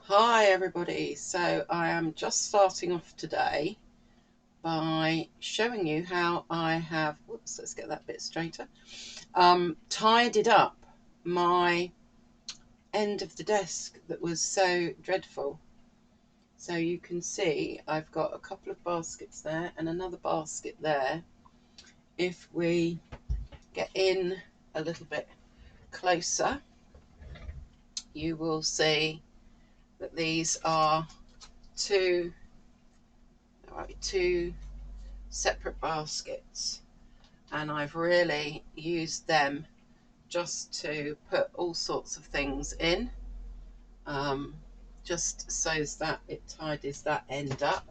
Hi everybody, so I am just starting off today by showing you how I have, whoops, let's get that bit straighter, tidied up my end of the desk that was so dreadful. So you can see I've got a couple of baskets there and another basket there. If we get in a little bit closer, you will see that these are two separate baskets, and I've really used them just to put all sorts of things in, just so that it tidies that end up.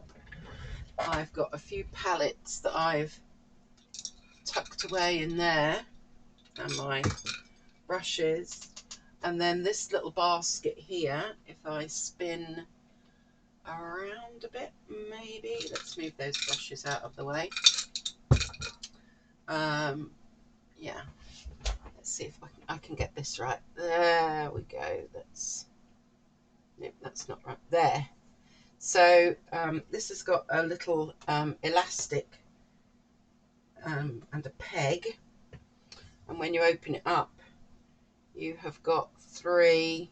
I've got a few palettes that I've tucked away in there, and my brushes, and then this little basket here, if I spin around a bit, maybe, let's move those brushes out of the way. Yeah, let's see if I can get this right. There we go. Nope, that's not right. There. So this has got a little elastic and a peg, and when you open it up, you have got three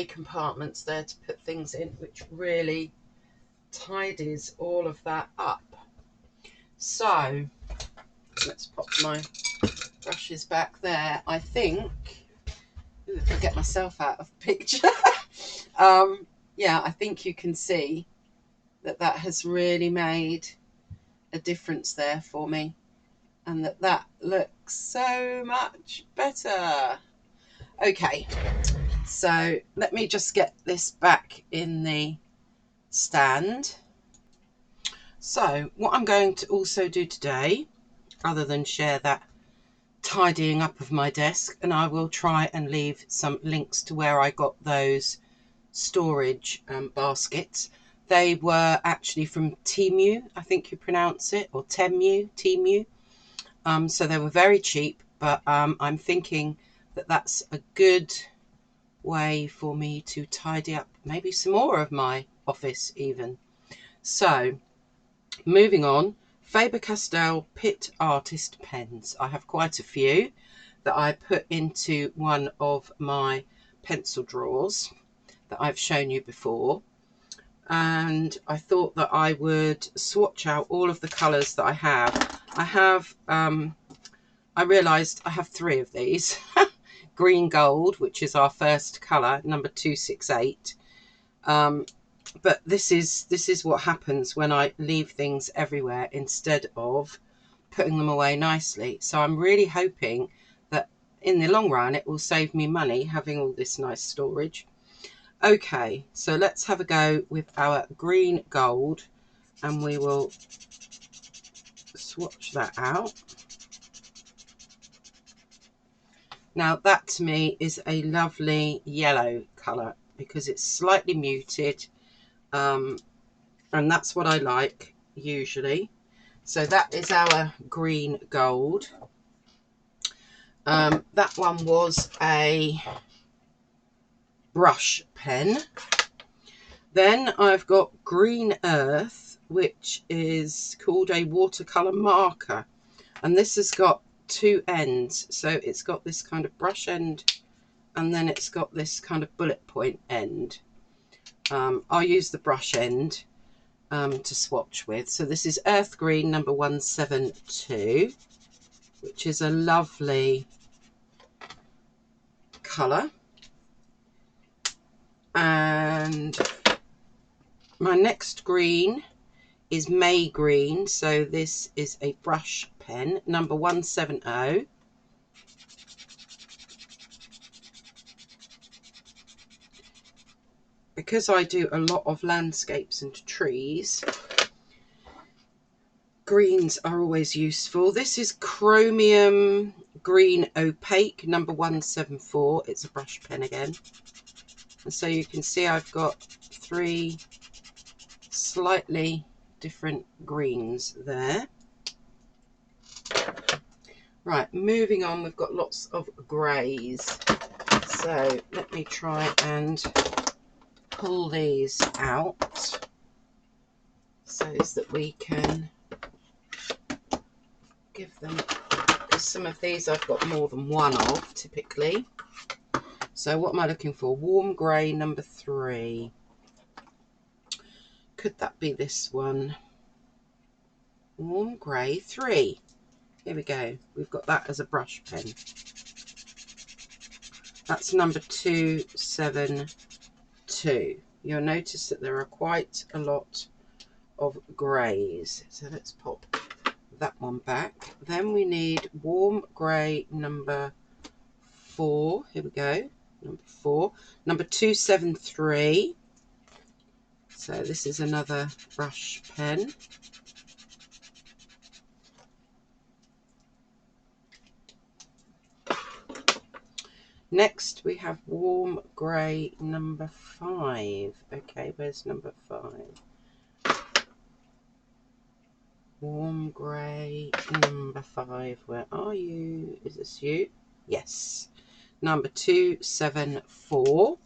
compartments there to put things in, which really tidies all of that up. So let's pop my brushes back there. I think, if I get myself out of the picture, yeah, I think you can see that that has really made a difference there for me, and that looks so much better. Okay, so let me just get this back in the stand. So what I'm going to also do today, other than share that tidying up of my desk, and I will try and leave some links to where I got those storage baskets. They were actually from Temu, I think you pronounce it, or Temu. So they were very cheap, but I'm thinking that that's a good way for me to tidy up maybe some more of my office even. So moving on, Faber-Castell Pitt Artist pens. I have quite a few that I put into one of my pencil drawers that I've shown you before, and I thought that I would swatch out all of the colours that I have. I realised I have three of these. Green gold, which is our first colour, number 268. But this is what happens when I leave things everywhere instead of putting them away nicely. So I'm really hoping that in the long run it will save me money having all this nice storage. Okay, so let's have a go with our green gold, and we will swatch that out. Now that to me is a lovely yellow colour because it's slightly muted, and that's what I like usually. So that is our green gold. That one was a brush pen. Then I've got green earth, which is called a watercolour marker, and this has got two ends. So it's got this kind of brush end, and then it's got this kind of bullet point end. I'll use the brush end to swatch with. So this is earth green number 172, which is a lovely colour. And my next green is May green, so this is a brush pen, number 170. Because I do a lot of landscapes and trees, greens are always useful. This is chromium green opaque, number 174. It's a brush pen again. And so you can see I've got three slightly different greens there. Right, moving on, we've got lots of greys. So let me try and pull these out so that we can give them, because some of these I've got more than one of typically. So what am I looking for? Warm grey number 3. Could that be this one? Warm grey 3. Here we go. We've got that as a brush pen. That's number 272. You'll notice that there are quite a lot of greys. So let's pop that one back. Then we need warm grey number 4. Here we go. Number 4. Number 273. So this is another brush pen. Next we have warm grey number 5. Okay, where's number 5? Warm grey number 5. Where are you? Is this you? Yes. Number 274.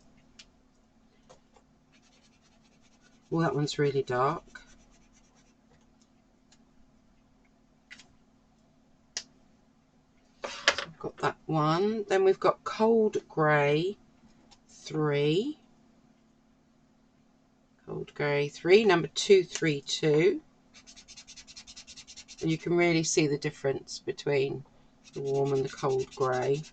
Well, that one's really dark. So I've got that one. Then we've got cold grey 3. Cold grey 3. Number 232. And you can really see the difference between the warm and the cold grey.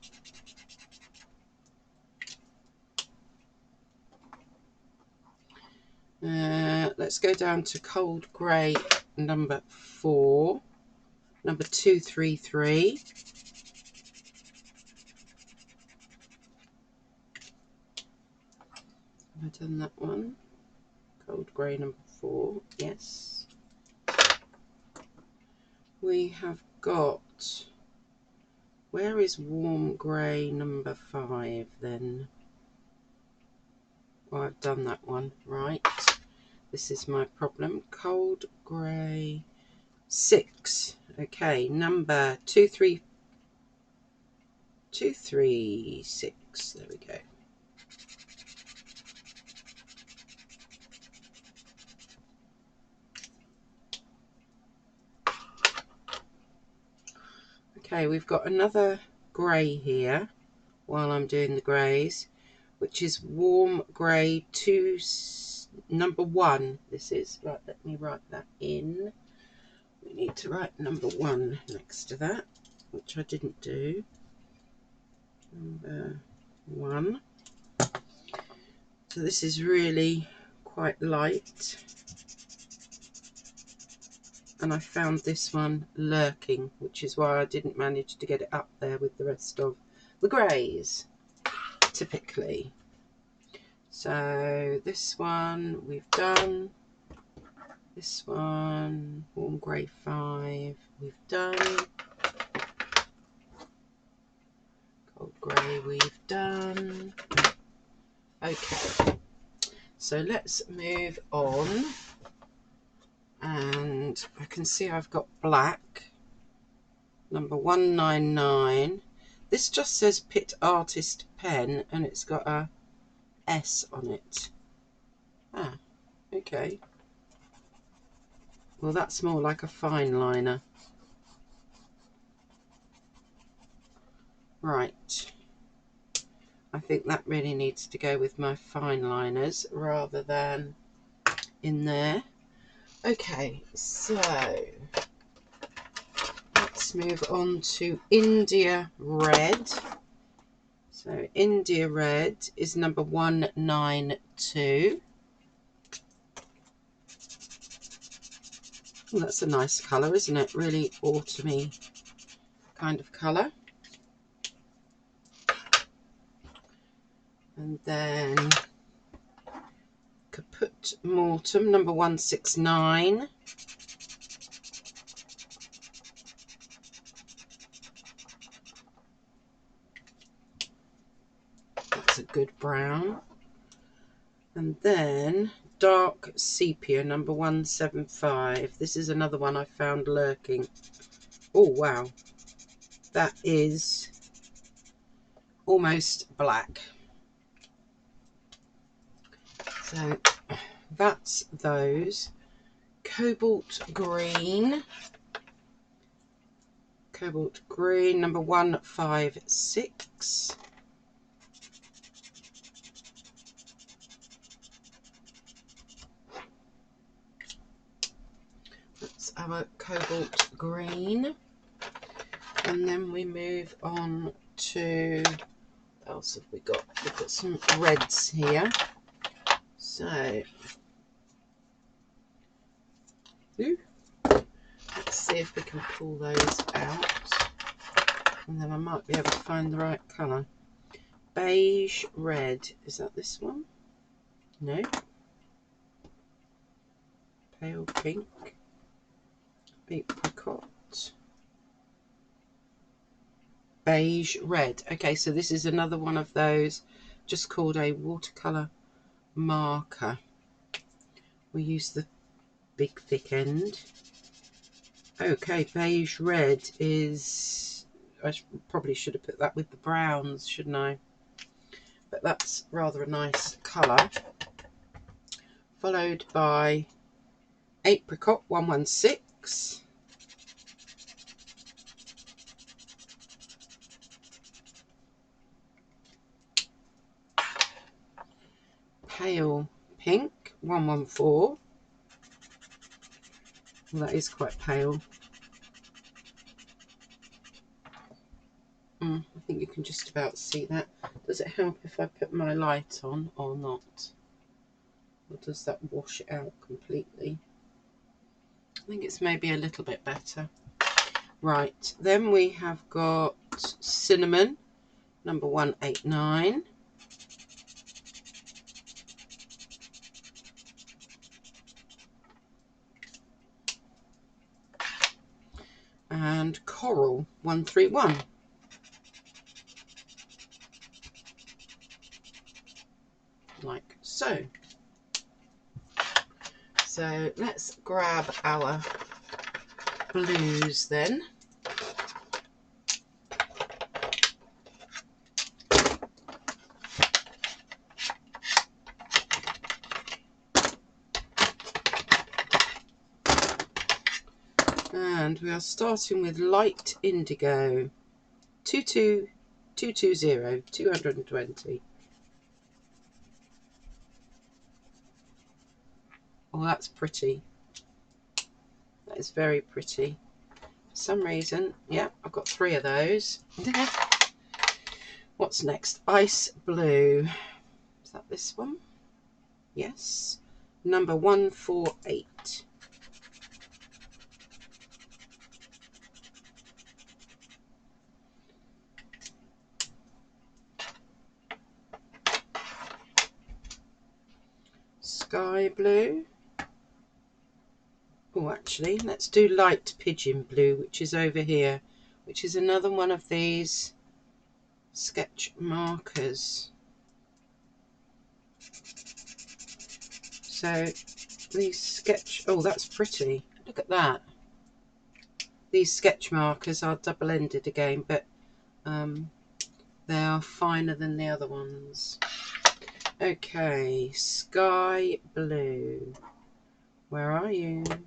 Let's go down to cold grey number 4. Number 233. Have I done that one? Cold grey number 4, yes. We have got, where is warm grey number 5 then? Oh, I've done that one, right. This is my problem. Cold grey 6. Okay, number 236. There we go. Okay, we've got another grey here while I'm doing the greys, which is warm grey number 1. This is, right, let me write that in. We need to write number 1 next to that, which I didn't do. Number 1. So this is really quite light. And I found this one lurking, which is why I didn't manage to get it up there with the rest of the greys, typically. So this one we've done. This one, warm grey 5, we've done. Cold grey we've done. Okay, so let's move on. And I can see I've got black, number 199. This just says Pitt Artist Pen and it's got a S on it. Ah, okay. Well, that's more like a fine liner. Right. I think that really needs to go with my fine liners rather than in there. Okay, so let's move on to India Red. So India Red is number 192. Well, that's a nice colour, isn't it? Really autumny kind of colour. And then Caput Mortem, number 169. That's a good brown. And then Dark Sepia, number 175. This is another one I found lurking. Oh, wow. That is almost black. So that's those. Cobalt green, number 156. That's our cobalt green. And then we move on to, what else have we got? We've got some reds here. So, let's see if we can pull those out. And then I might be able to find the right colour. Beige red. Is that this one? No. Pale pink. Apricot. Beige red. Okay, so this is another one of those, just called a watercolour marker. We use the big thick end. Okay, beige red is, I probably should have put that with the browns, shouldn't I? But that's rather a nice colour. Followed by apricot 116. Pale pink 114. Well, that is quite pale. I think you can just about see that. Does it help if I put my light on or not? Or does that wash it out completely? I think it's maybe a little bit better. Right, then we have got cinnamon, number 189. And coral 131. Like so. So let's grab our blues then. And we are starting with light indigo, 220, 220. Oh, that's pretty. That is very pretty. For some reason, yeah, I've got 3 of those. What's next? Ice blue. Is that this one? Yes. Number 148. Sky blue. Oh, actually, let's do light pigeon blue, which is over here, which is another one of these sketch markers. So these sketch, oh, that's pretty. Look at that. These sketch markers are double-ended again, but they are finer than the other ones. Okay, sky blue. Where are you? Could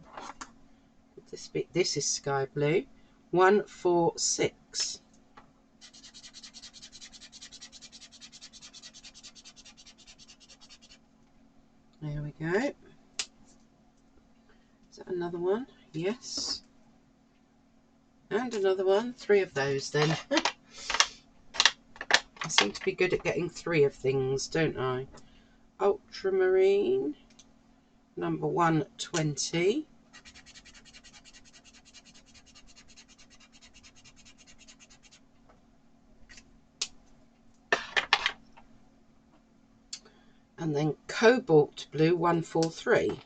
this be? This is sky blue. 146. There we go. Is that another one? Yes. And another one. 3 of those then. I seem to be good at getting 3 of things, don't I? Ultramarine, number 120. And then cobalt blue 143.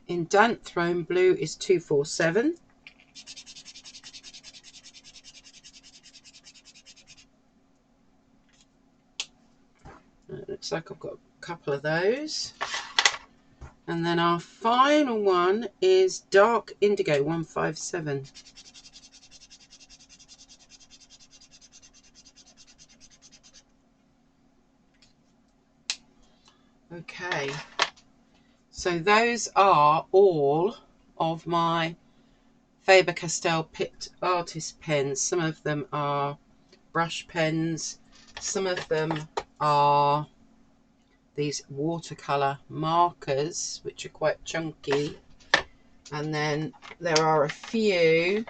Indanthrone blue is 247. It looks like I've got a couple of those. And then our final one is dark indigo 157. Okay, so those are all of my Faber-Castell Pitt artist pens. Some of them are brush pens, some of them are these watercolour markers, which are quite chunky, and then there are a few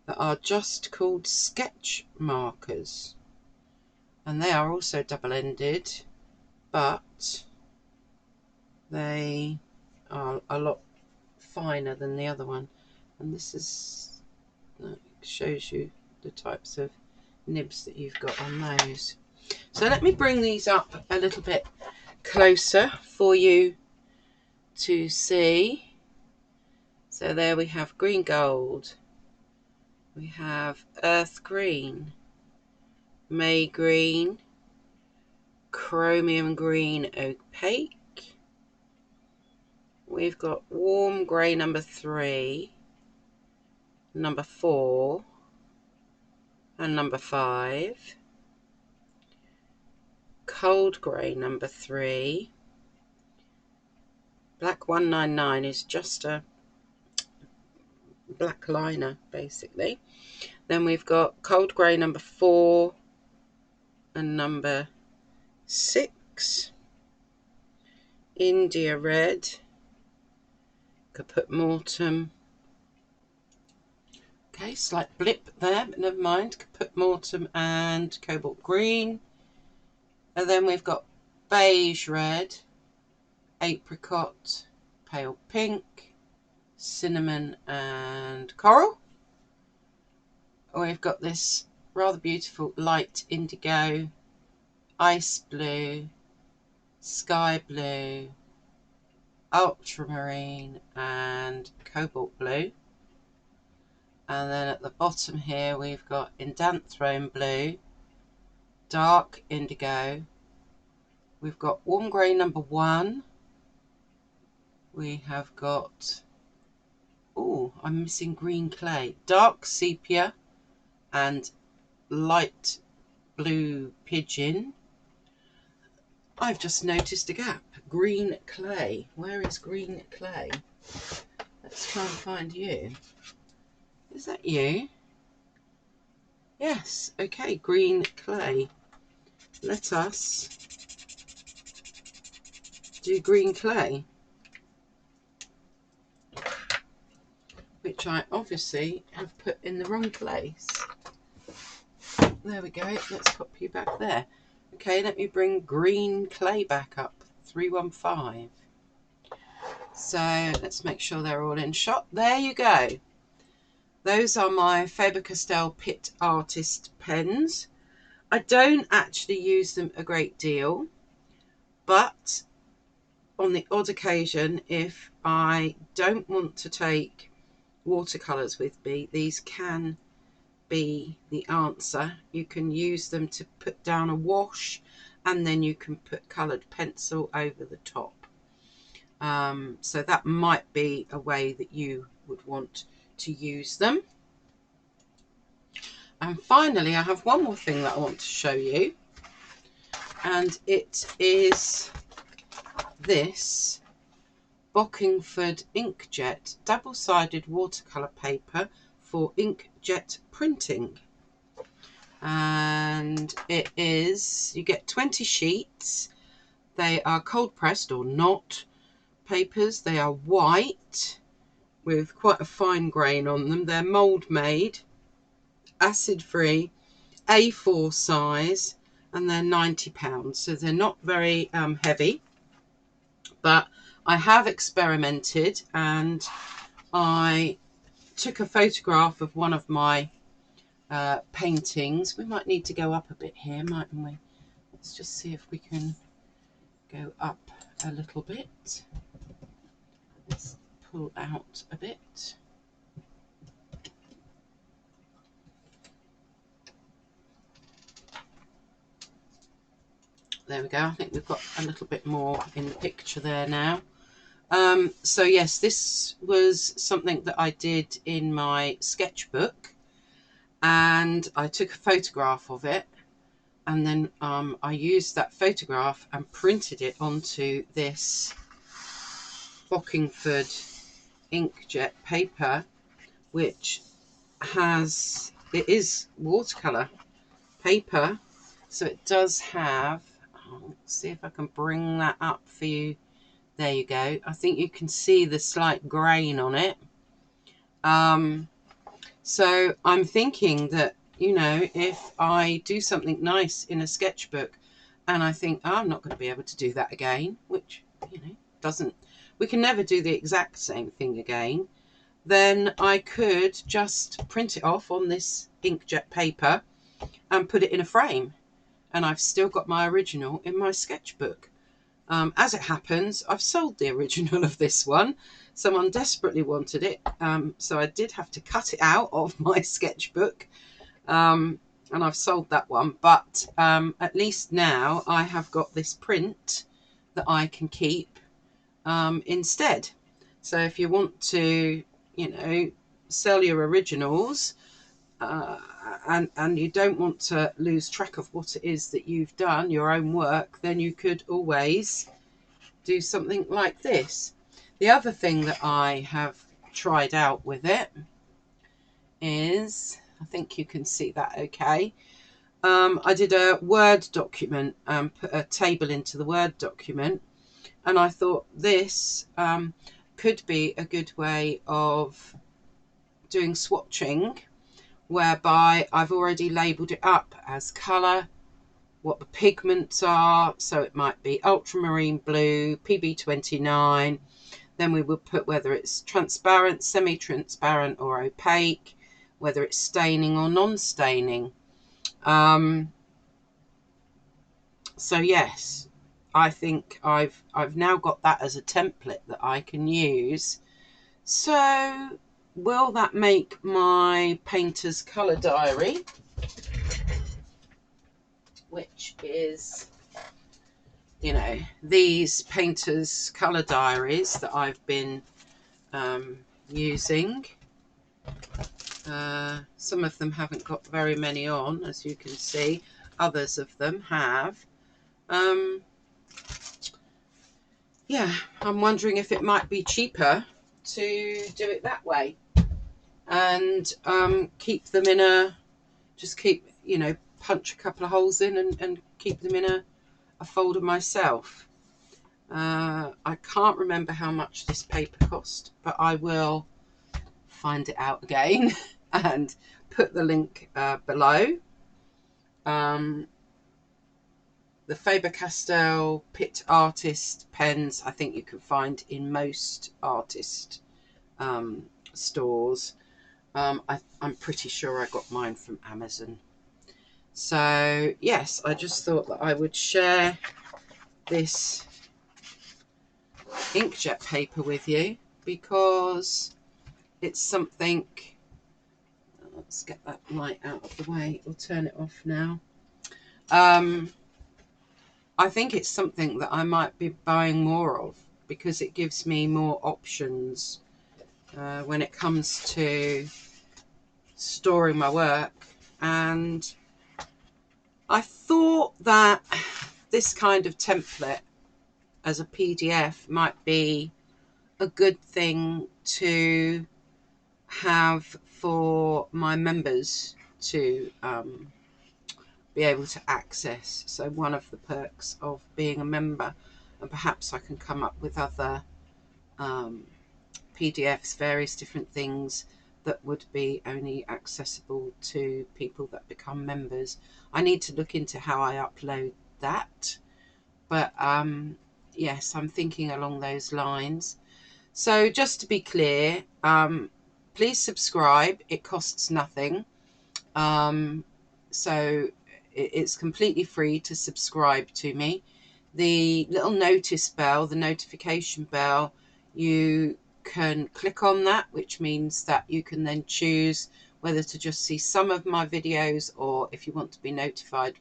that are just called sketch markers, and they are also double-ended, but they are a lot finer than the other one. And this is, that shows you the types of nibs that you've got on those. So let me bring these up a little bit closer for you to see. So there we have green gold, we have earth green, May green, chromium green opaque, we've got warm grey number 3, number 4 and number 5, cold grey number 3, black 199 is just a black liner basically. Then we've got cold grey number 4 and number 6, India red, caput mortem, okay, slight blip there, but never mind, caput mortem and cobalt green. And then we've got beige red, apricot, pale pink, cinnamon and coral. We've got this rather beautiful light indigo, ice blue, sky blue, ultramarine and cobalt blue. And then at the bottom here we've got indanthrone blue, dark indigo, we've got warm grey number 1, we have got, oh, I'm missing green clay, dark sepia and light blue pigeon. I've just noticed a gap, green clay. Where is green clay? Let's try and find you. Is that you? Yes, okay, green clay. Let us do green clay, which I obviously have put in the wrong place. There we go, let's pop you back there. Okay, let me bring green clay back up, 315. So let's make sure they're all in shot. There you go. Those are my Faber-Castell Pitt Artist pens. I don't actually use them a great deal, but on the odd occasion, if I don't want to take watercolours with me, these can be the answer. You can use them to put down a wash, and then you can put coloured pencil over the top. So that might be a way that you would want to use them. And finally, I have one more thing that I want to show you, and it is this Bockingford inkjet double-sided watercolour paper for inkjet printing. And it is, you get 20 sheets. They are cold pressed or not papers. They are white with quite a fine grain on them. They're mould made, acid free, A4 size, and they're £90. So they're not very heavy, but I have experimented and I took a photograph of one of my paintings. We might need to go up a bit here, mightn't we? Let's just see if we can go up a little bit. Let's pull out a bit. there we go. I think we've got a little bit more in the picture there now. So yes, this was something that I did in my sketchbook, and I took a photograph of it, and then I used that photograph and printed it onto this Bockingford inkjet paper, which it is watercolour paper, so it does have, let's see if I can bring that up for you. There you go. I think you can see the slight grain on it. So I'm thinking that, you know, if I do something nice in a sketchbook and I think, oh, I'm not going to be able to do that again, which, you know, we can never do the exact same thing again, then I could just print it off on this inkjet paper and put it in a frame. And I've still got my original in my sketchbook. As it happens, I've sold the original of this one. Someone desperately wanted it, so I did have to cut it out of my sketchbook, and I've sold that one. But at least now I have got this print that I can keep instead. So if you want to, you know, sell your originals, and you don't want to lose track of what it is that you've done, your own work, then you could always do something like this. The other thing that I have tried out with it is, I think you can see that okay, I did a Word document, put a table into the Word document, and I thought this could be a good way of doing swatching, whereby I've already labelled it up as colour, what the pigments are, so it might be ultramarine blue, PB29, then we would put whether it's transparent, semi-transparent or opaque, whether it's staining or non-staining. So yes, I think I've now got that as a template that I can use. So will that make my painter's colour diary, which is, you know, these painters' colour diaries that I've been using. Some of them haven't got very many on, as you can see. Others of them have. Yeah, I'm wondering if it might be cheaper to do it that way and keep them in a, just keep, you know, punch a couple of holes in and keep them in a folder myself. I can't remember how much this paper cost, but I will find it out again and put the link below. The Faber-Castell Pitt Artist pens, I think you can find in most artist stores. I'm pretty sure I got mine from Amazon. So yes, I just thought that I would share this inkjet paper with you because it's something, let's get that light out of the way, we'll turn it off now. I think it's something that I might be buying more of because it gives me more options when it comes to storing my work. And I thought that this kind of template as a PDF might be a good thing to have for my members to be able to access. So one of the perks of being a member, and perhaps I can come up with other PDFs, various different things that would be only accessible to people that become members. I need to look into how I upload that, but yes, I'm thinking along those lines. So just to be clear, please subscribe. It costs nothing. So it's completely free to subscribe to me. The little notice bell, the notification bell, you can click on that, which means that you can then choose whether to just see some of my videos or if you want to be notified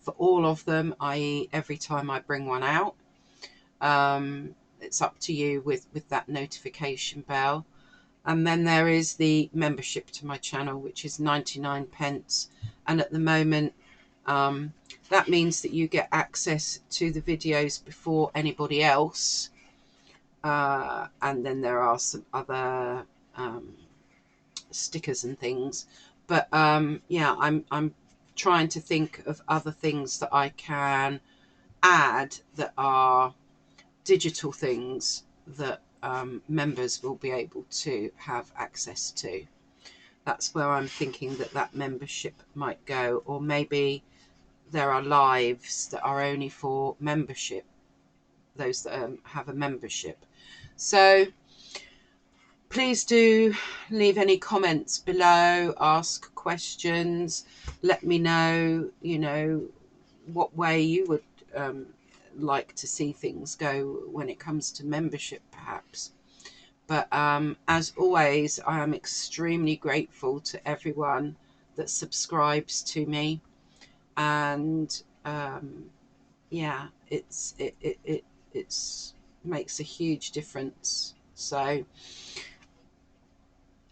for all of them, i.e. every time I bring one out. It's up to you with that notification bell. And then there is the membership to my channel, which is 99p. And at the moment, that means that you get access to the videos before anybody else. And then there are some other stickers and things. But yeah, I'm trying to think of other things that I can add that are digital things that members will be able to have access to. That's where I'm thinking that membership might go. Or maybe there are lives that are only for membership, those that have a membership. So please do leave any comments below, ask questions, let me know, you know, what way you would like to see things go when it comes to membership, perhaps. But as always, I am extremely grateful to everyone that subscribes to me, and yeah, it makes a huge difference. So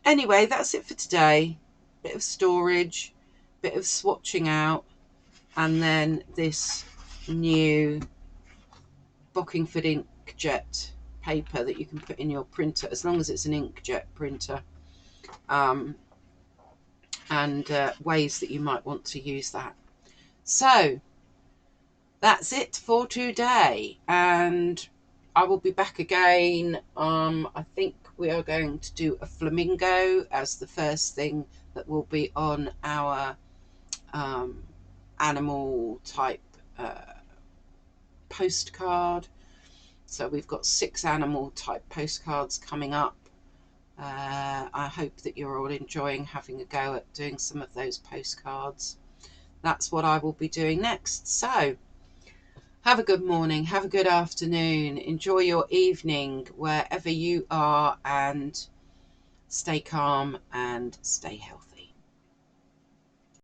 anyway, that's it for today. Bit of storage, bit of swatching out, and then this new Bockingford inkjet paper that you can put in your printer, as long as it's an inkjet printer, and ways that you might want to use that. So that's it for today, and I will be back again. I think we are going to do a flamingo as the first thing that will be on our animal type postcard. So we've got 6 animal type postcards coming up. I hope that you're all enjoying having a go at doing some of those postcards. That's what I will be doing next. So have a good morning, have a good afternoon, enjoy your evening wherever you are, and stay calm and stay healthy.